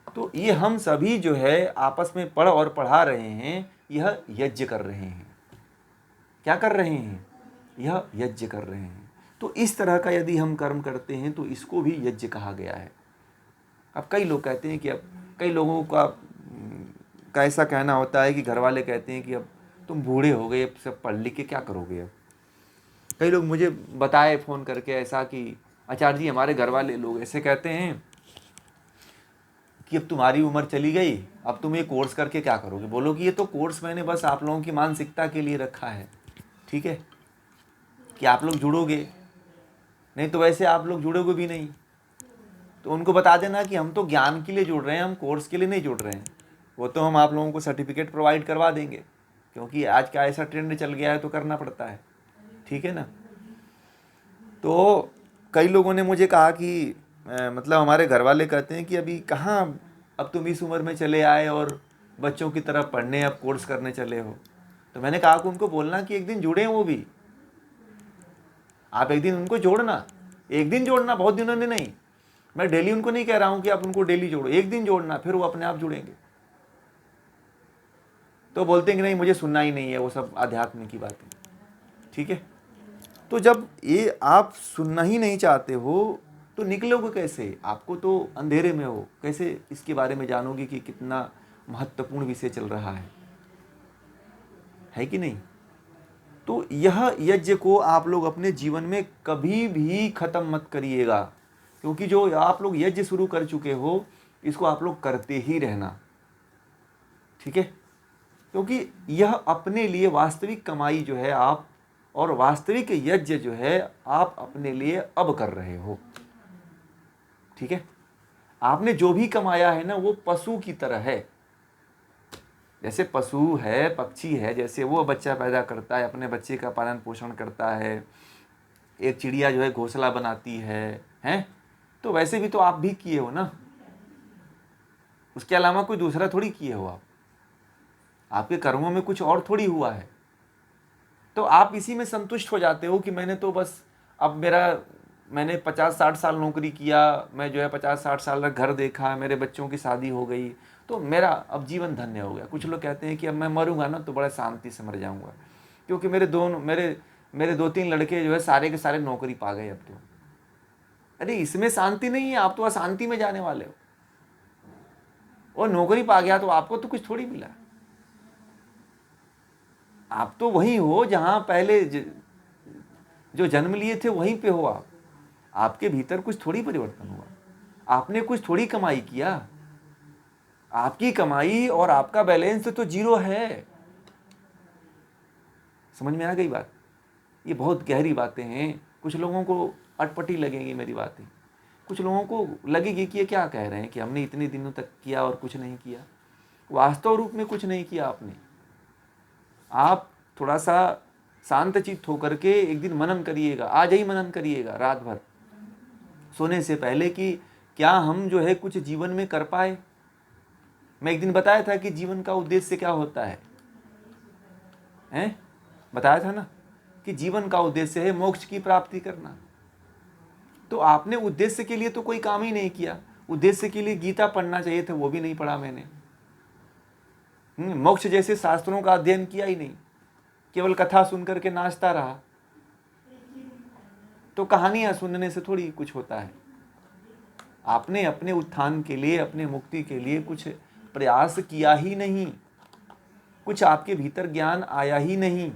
तो ये हम सभी जो है आपस में पढ़ और पढ़ा रहे हैं, यह यज्ञ कर रहे हैं। क्या कर रहे हैं? यह यज्ञ कर रहे हैं। तो इस तरह का यदि हम कर्म करते हैं तो इसको भी यज्ञ कहा गया है। अब कई लोग कहते हैं कि, अब कई लोगों का ऐसा कहना होता है कि घर वाले कहते हैं कि अब तुम बूढ़े हो गए, अब सब पढ़ लिख के क्या करोगे। अब कई लोग मुझे बताए फ़ोन करके ऐसा कि आचार्य जी, हमारे घर वाले लोग ऐसे कहते हैं कि अब तुम्हारी उम्र चली गई, अब तुम ये कोर्स करके क्या करोगे। बोलो कि ये तो कोर्स मैंने बस आप लोगों की मानसिकता के लिए रखा है, ठीक है, कि आप लोग जुड़ोगे, नहीं तो वैसे आप लोग जुड़ोगे भी नहीं। तो उनको बता देना कि हम तो ज्ञान के लिए जुड़ रहे हैं, हम कोर्स के लिए नहीं जुड़ रहे हैं। वो तो हम आप लोगों को सर्टिफिकेट प्रोवाइड करवा देंगे, क्योंकि आज का ऐसा ट्रेंड चल गया है तो करना पड़ता है, ठीक है ना। तो कई लोगों ने मुझे कहा कि मतलब हमारे घर वाले कहते हैं कि अभी कहाँ, अब तुम इस उम्र में चले आए और बच्चों की तरफ पढ़ने अब कोर्स करने चले हो। तो मैंने कहा कि उनको बोलना कि एक दिन जुड़े वो भी, आप एक दिन उनको जोड़ना, एक दिन जोड़ना, बहुत दिनों ने नहीं। मैं डेली उनको नहीं कह रहा हूं कि आप उनको डेली जोड़ो, एक दिन जोड़ना, फिर वो अपने आप जुड़ेंगे। तो बोलते हैं कि नहीं मुझे सुनना ही नहीं है वो सब आध्यात्म की बातें, ठीक है। तो जब ये आप सुनना ही नहीं चाहते हो तो निकलोगे कैसे, आपको तो अंधेरे में हो, कैसे इसके बारे में जानोगे कि कितना महत्वपूर्ण विषय चल रहा है कि नहीं। तो यह यज्ञ को आप लोग अपने जीवन में कभी भी खत्म मत करिएगा, क्योंकि जो आप लोग यज्ञ शुरू कर चुके हो इसको आप लोग करते ही रहना, ठीक है। क्योंकि यह अपने लिए वास्तविक कमाई जो है आप, और वास्तविक यज्ञ जो है आप अपने लिए अब कर रहे हो, ठीक है। आपने जो भी कमाया है ना वो पशु की तरह है। जैसे पशु है, पक्षी है, जैसे वो बच्चा पैदा करता है, अपने बच्चे का पालन पोषण करता है, एक चिड़िया जो है घोंसला बनाती है, हैं, तो वैसे भी तो आप भी किए हो ना, उसके अलावा कोई दूसरा थोड़ी किए हो आप, आपके कर्मों में कुछ और थोड़ी हुआ है। तो आप इसी में संतुष्ट हो जाते हो कि मैंने तो बस, अब मैंने 50-60 साल नौकरी किया, मैं जो है 50-60 साल का घर देखा, मेरे बच्चों की शादी हो गई, तो मेरा अब जीवन धन्य हो गया। कुछ लोग कहते हैं कि अब मैं मरूंगा ना तो बड़ा शांति से मर जाऊंगा, क्योंकि मेरे 2-3 लड़के जो है सारे के सारे नौकरी पा गए अब तो। अरे इसमें शांति नहीं है, आप तो अशांति में जाने वाले हो। और नौकरी पा गया तो आपको तो कुछ थोड़ी मिला, आप तो वहीं हो जहां पहले जो जन्म लिए थे वहीं पे हो आप। आपके भीतर कुछ थोड़ी परिवर्तन हुआ, आपने कुछ थोड़ी कमाई किया, आपकी कमाई और आपका बैलेंस तो जीरो है। समझ में आ गई बात। ये बहुत गहरी बातें हैं, कुछ लोगों को अटपटी लगेंगी मेरी बातें, कुछ लोगों को लगेगी कि ये क्या कह रहे हैं कि हमने इतने दिनों तक किया और कुछ नहीं किया। वास्तव रूप में कुछ नहीं किया आपने। आप थोड़ा सा शांत चित्त होकर के एक दिन मनन करिएगा, आज ही मनन करिएगा रात भर सोने से पहले कि क्या हम जो है कुछ जीवन में कर पाए। मैं एक दिन बताया था कि जीवन का उद्देश्य क्या होता है, हैं? बताया था ना कि जीवन का उद्देश्य है मोक्ष की प्राप्ति करना। तो आपने उद्देश्य के लिए तो कोई काम ही नहीं किया। उद्देश्य के लिए गीता पढ़ना चाहिए था, वो भी नहीं पढ़ा मैंने। मोक्ष जैसे शास्त्रों का अध्ययन किया ही नहीं, केवल कथा सुनकर के नाचता रहा। तो कहानियां सुनने से थोड़ी कुछ होता है। आपने अपने उत्थान के लिए, अपने मुक्ति के लिए कुछ प्रयास किया ही नहीं, कुछ आपके भीतर ज्ञान आया ही नहीं।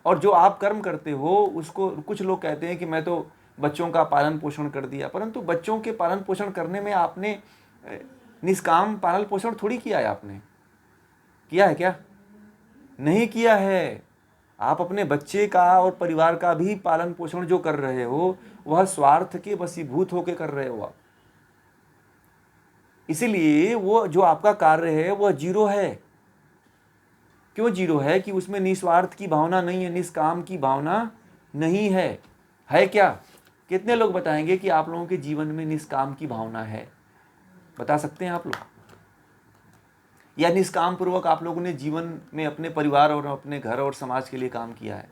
और जो आप कर्म करते हो उसको, कुछ लोग कहते हैं कि मैं तो बच्चों का पालन पोषण कर दिया, परंतु बच्चों के पालन पोषण करने में आपने निष्काम पालन पोषण थोड़ी किया है। आपने किया है क्या? नहीं किया है। आप अपने बच्चे का और परिवार का भी पालन पोषण जो कर रहे हो वह स्वार्थ के वशीभूत होकर कर रहे हो आप। इसीलिए वो जो आपका कार्य है वह जीरो है। क्यों जीरो है? कि उसमें निस्वार्थ की भावना नहीं है, निष्काम की भावना नहीं है। है क्या? कितने लोग बताएंगे कि आप लोगों के जीवन में निष्काम की भावना है? बता सकते हैं आप लोग? या निष्काम पूर्वक आप लोगों ने जीवन में अपने परिवार और अपने घर और समाज के लिए काम किया है?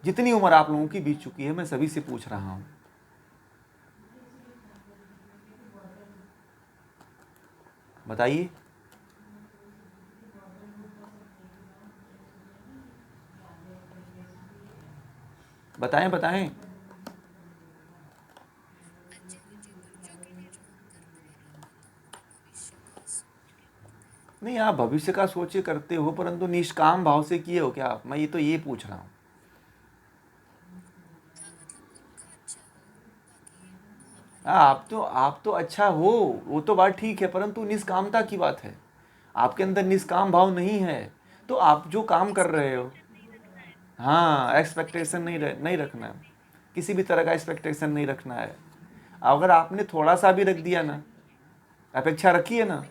जितनी उम्र आप लोगों की बीत चुकी है, मैं सभी से पूछ रहा हूं, बताइए। बताएं बताएं। नहीं, आप भविष्य का सोचे करते हो, परंतु निष्काम भाव से किए हो क्या आप? मैं ये पूछ रहा हूं। आप तो अच्छा हो, वो तो बात ठीक है, परंतु निष्कामता की बात है। आपके अंदर निष्काम भाव नहीं है, तो आप जो काम कर रहे हो, हाँ, एक्सपेक्टेशन नहीं रखना है, किसी भी तरह का एक्सपेक्टेशन नहीं रखना है। अगर आपने थोड़ा सा भी रख दिया ना, अपेक्षा रखी है ना,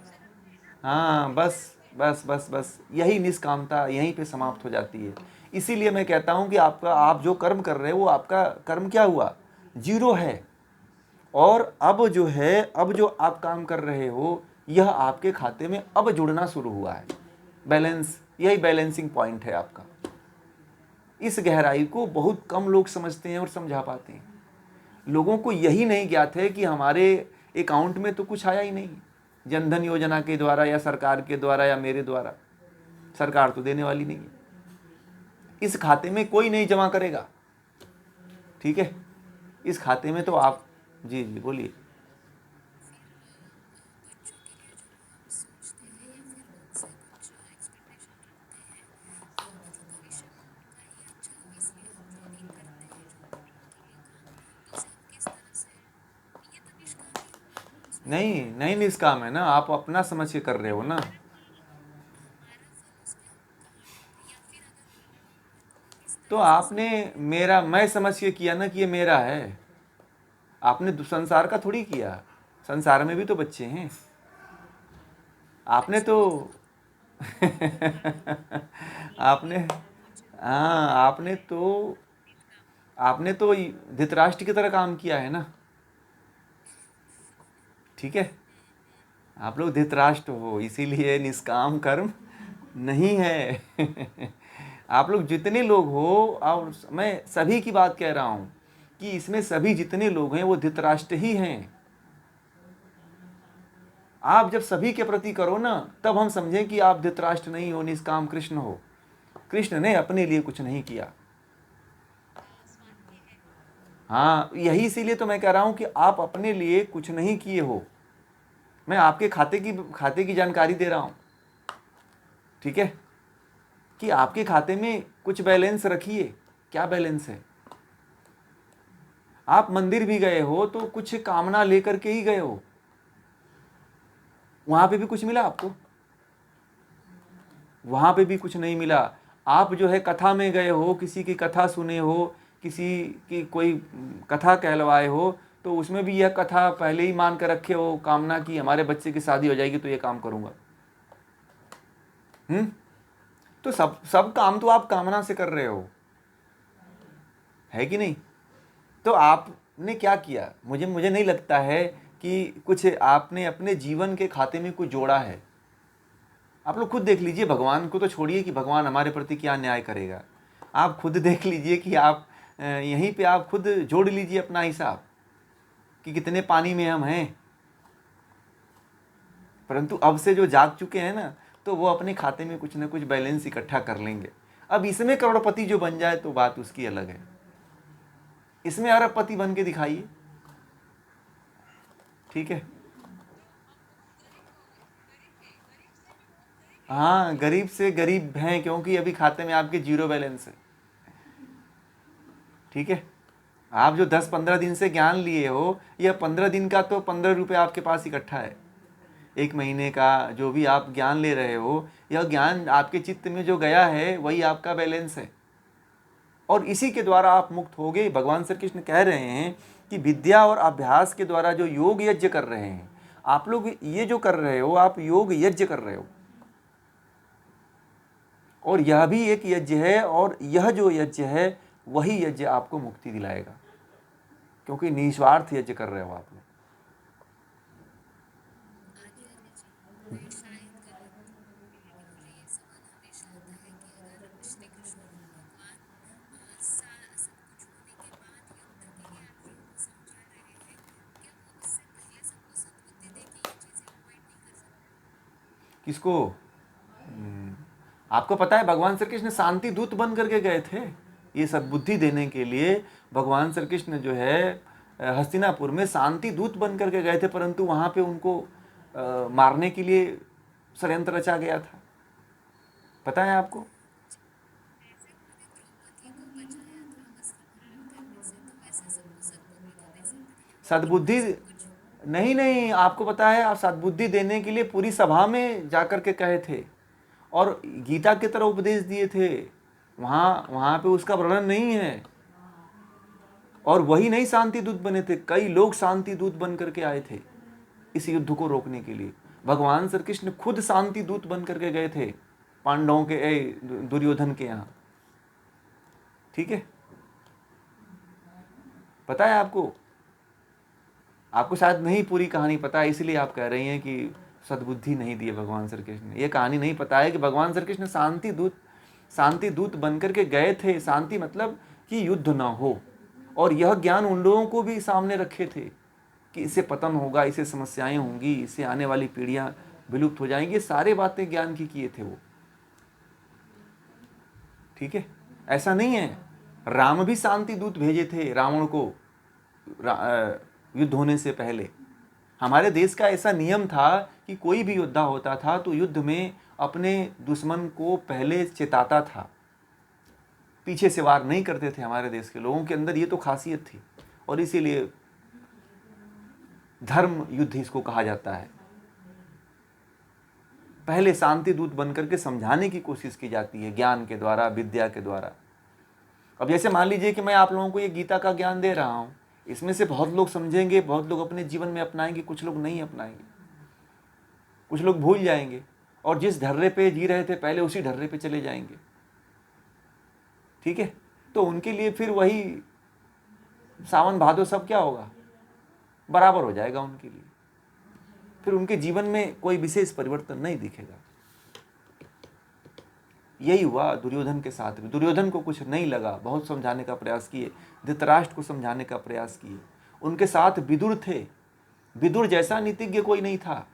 हाँ, बस बस बस बस यही निष्कामता यहीं पे समाप्त हो जाती है। इसीलिए मैं कहता हूँ कि आप जो कर्म कर रहे हो वो आपका कर्म क्या हुआ, जीरो है। और अब जो आप काम कर रहे हो यह आपके खाते में अब जुड़ना शुरू हुआ है। बैलेंस, यही बैलेंसिंग पॉइंट है आपका। इस गहराई को बहुत कम लोग समझते हैं और समझा पाते हैं। लोगों को यही नहीं ज्ञात है कि हमारे अकाउंट में तो कुछ आया ही नहीं, जनधन योजना के द्वारा या सरकार के द्वारा या मेरे द्वारा। सरकार तो देने वाली नहीं है, इस खाते में कोई नहीं जमा करेगा। ठीक है, इस खाते में तो आप, जी जी बोलिए। नहीं नहीं, निष्काम है ना, आप अपना समझ के कर रहे हो ना। तो आपने मेरा मैं समझ के किया ना कि ये मेरा है। आपने संसार का थोड़ी किया, संसार में भी तो बच्चे हैं। आपने तो आपने, हाँ, आपने तो धृतराष्ट्र की तरह काम किया है ना। ठीक है, आप लोग धृतराष्ट्र हो, इसीलिए निष्काम कर्म नहीं है। आप लोग जितने लोग हो, और मैं सभी की बात कह रहा हूं कि इसमें सभी जितने लोग हैं वो धृतराष्ट्र ही हैं। आप जब सभी के प्रति करो ना, तब हम समझें कि आप धृतराष्ट्र नहीं हो, निष्काम कृष्ण हो। कृष्ण ने अपने लिए कुछ नहीं किया। हाँ, यही इसीलिए तो मैं कह रहा हूं कि आप अपने लिए कुछ नहीं किए हो। मैं आपके खाते की जानकारी दे रहा हूं। ठीक है, कि आपके खाते में कुछ बैलेंस रखिए। क्या बैलेंस है? आप मंदिर भी गए हो तो कुछ कामना लेकर के ही गए हो, वहां पे भी कुछ मिला आपको? वहां पे भी कुछ नहीं मिला। आप जो है कथा में गए हो, किसी की कथा सुने हो, किसी की कोई कथा कहलवाए हो, तो उसमें भी यह कथा पहले ही मान कर रखे हो, कामना की हमारे बच्चे की शादी हो जाएगी तो ये काम करूंगा। तो सब सब काम तो आप कामना से कर रहे हो, है कि नहीं? तो आपने क्या किया? मुझे मुझे नहीं लगता है कि कुछ आपने अपने जीवन के खाते में कुछ जोड़ा है। आप लोग खुद देख लीजिए, भगवान को तो छोड़िए कि भगवान हमारे प्रति क्या न्याय करेगा। आप खुद देख लीजिए कि आप यहीं पे आप खुद जोड़ लीजिए अपना हिसाब कि कितने पानी में हम हैं। परंतु अब से जो जाग चुके हैं ना, तो वो अपने खाते में कुछ ना कुछ बैलेंस इकट्ठा कर लेंगे। अब इसमें करोड़पति जो बन जाए तो बात उसकी अलग है। इसमें अरबपति बन के दिखाइए। ठीक है, हाँ, गरीब से गरीब हैं क्योंकि अभी खाते में आपके जीरो बैलेंस है। ठीक है, आप जो 10-15 दिन से ज्ञान लिए हो, यह 15 दिन का तो 15 रुपये आपके पास इकट्ठा है। एक महीने का जो भी आप ज्ञान ले रहे हो, यह ज्ञान आपके चित्त में जो गया है वही आपका बैलेंस है। और इसी के द्वारा आप मुक्त हो गए। भगवान श्री कृष्ण कह रहे हैं कि विद्या और अभ्यास के द्वारा जो योग यज्ञ कर रहे हैं, आप लोग ये जो कर रहे हो, आप योग यज्ञ कर रहे हो, और यह भी एक यज्ञ है, और यह जो यज्ञ है वही यज्ञ आपको मुक्ति दिलाएगा, क्योंकि निस्वार्थ यज्ञ कर रहे हो आप लोग। किसको? आपको पता है भगवान श्री कृष्ण शांति दूत बन करके गए थे, ये सद्बुद्धि देने के लिए। भगवान श्री कृष्ण जो है हस्तिनापुर में शांति दूत बन करके गए थे, परंतु वहां पे उनको मारने के लिए षड्यंत्र रचा गया था। पता है आपको? सद्बुद्धि नहीं नहीं, आपको पता है, आप सद्बुद्धि देने के लिए पूरी सभा में जाकर के कहे थे और गीता की तरह उपदेश दिए थे। वहां पे उसका वर्णन नहीं है। और वही नहीं शांति दूत बने थे, कई लोग शांति दूत बन करके आए थे इस युद्ध को रोकने के लिए। भगवान श्री कृष्ण खुद शांति दूत बन करके गए थे पांडवों के, दुर्योधन के यहाँ। ठीक है, पता है आपको? आपको शायद नहीं पूरी कहानी पता है, इसलिए आप कह रही हैं कि सद्बुद्धि नहीं दी है भगवान श्री कृष्ण ने। ये कहानी नहीं पता है कि भगवान श्री कृष्ण शांति दूत बन करके गए थे। शांति मतलब कि युद्ध ना हो, और यह ज्ञान उन लोगों को भी सामने रखे थे कि इससे पतन होगा, इससे समस्याएं होंगी, इससे आने वाली पीढ़ियां विलुप्त हो जाएंगी। सारे बातें ज्ञान की किए थे वो। ठीक है, ऐसा नहीं है। राम भी शांति दूत भेजे थे रावण को युद्ध होने से पहले। हमारे देश का ऐसा नियम था कि कोई भी योद्धा होता था तो युद्ध में अपने दुश्मन को पहले चेताता था, पीछे से वार नहीं करते थे। हमारे देश के लोगों के अंदर ये तो खासियत थी, और इसीलिए धर्म युद्ध इसको कहा जाता है। पहले शांति दूत बनकर के समझाने की कोशिश की जाती है, ज्ञान के द्वारा, विद्या के द्वारा। अब जैसे मान लीजिए कि मैं आप लोगों को ये गीता का ज्ञान दे रहा हूं, इसमें से बहुत लोग समझेंगे, बहुत लोग अपने जीवन में अपनाएंगे, कुछ लोग नहीं अपनाएंगे, कुछ लोग भूल जाएंगे, और जिस ढर्रे पे जी रहे थे पहले उसी ढर्रे पे चले जाएंगे। ठीक है, तो उनके लिए फिर वही सावन भादो सब क्या होगा, बराबर हो जाएगा उनके लिए। फिर उनके जीवन में कोई विशेष परिवर्तन नहीं दिखेगा। यही हुआ दुर्योधन के साथ भी। दुर्योधन को कुछ नहीं लगा, बहुत समझाने का प्रयास किए, धृतराष्ट्र को समझाने का प्रयास किए। उनके साथ विदुर थे। विदुर जैसा नीतिज्ञ कोई नहीं था।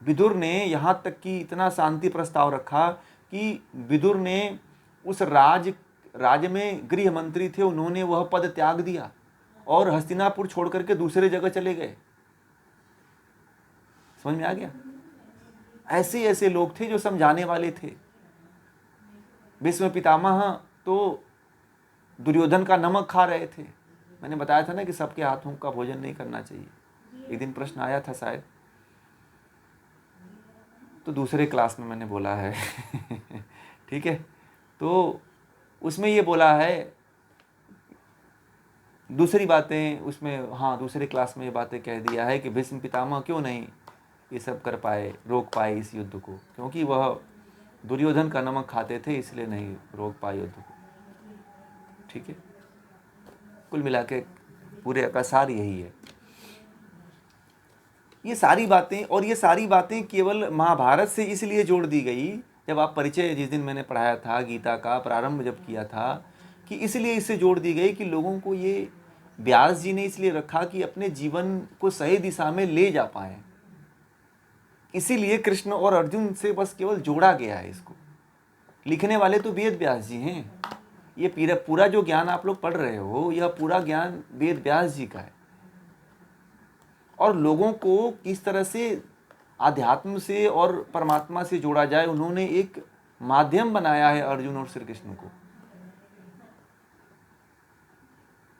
विदुर ने यहाँ तक कि इतना शांति प्रस्ताव रखा कि विदुर ने उस राज्य में गृह मंत्री थे, उन्होंने वह पद त्याग दिया और हस्तिनापुर छोड़ करके दूसरे जगह चले गए। समझ में आ गया? ऐसे ऐसे लोग थे जो समझाने वाले थे। भीष्म पितामह तो दुर्योधन का नमक खा रहे थे। मैंने बताया था ना कि सबके हाथों का भोजन नहीं करना चाहिए। एक दिन प्रश्न आया था शायद, तो दूसरे क्लास में मैंने बोला है। ठीक है, तो उसमें ये बोला है, दूसरी बातें उसमें, हाँ दूसरे क्लास में ये बातें कह दिया है कि भीष्म पितामह क्यों नहीं ये सब कर पाए, रोक पाए इस युद्ध को, क्योंकि वह दुर्योधन का नमक खाते थे, इसलिए नहीं रोक पाए युद्ध को। ठीक है, कुल मिला के पूरे का सार यही है। ये सारी बातें, और ये सारी बातें केवल महाभारत से इसलिए जोड़ दी गई, जब आप परिचय जिस दिन मैंने पढ़ाया था गीता का प्रारंभ जब किया था, कि इसलिए इससे जोड़ दी गई कि लोगों को ये व्यास जी ने इसलिए रखा कि अपने जीवन को सही दिशा में ले जा पाए। इसीलिए कृष्ण और अर्जुन से बस केवल जोड़ा गया है इसको। लिखने वाले तो वेद व्यास जी हैं। ये पूरा जो ज्ञान आप लोग पढ़ रहे हो, यह पूरा ज्ञान वेद व्यास जी का है। और लोगों को किस तरह से आध्यात्म से और परमात्मा से जोड़ा जाए, उन्होंने एक माध्यम बनाया है अर्जुन और श्री कृष्ण को,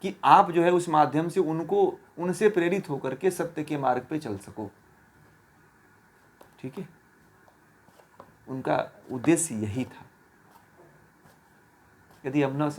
कि आप जो है उस माध्यम से उनसे प्रेरित होकर के सत्य के मार्ग पे चल सको। ठीक है, उनका उद्देश्य यही था। यदि हम न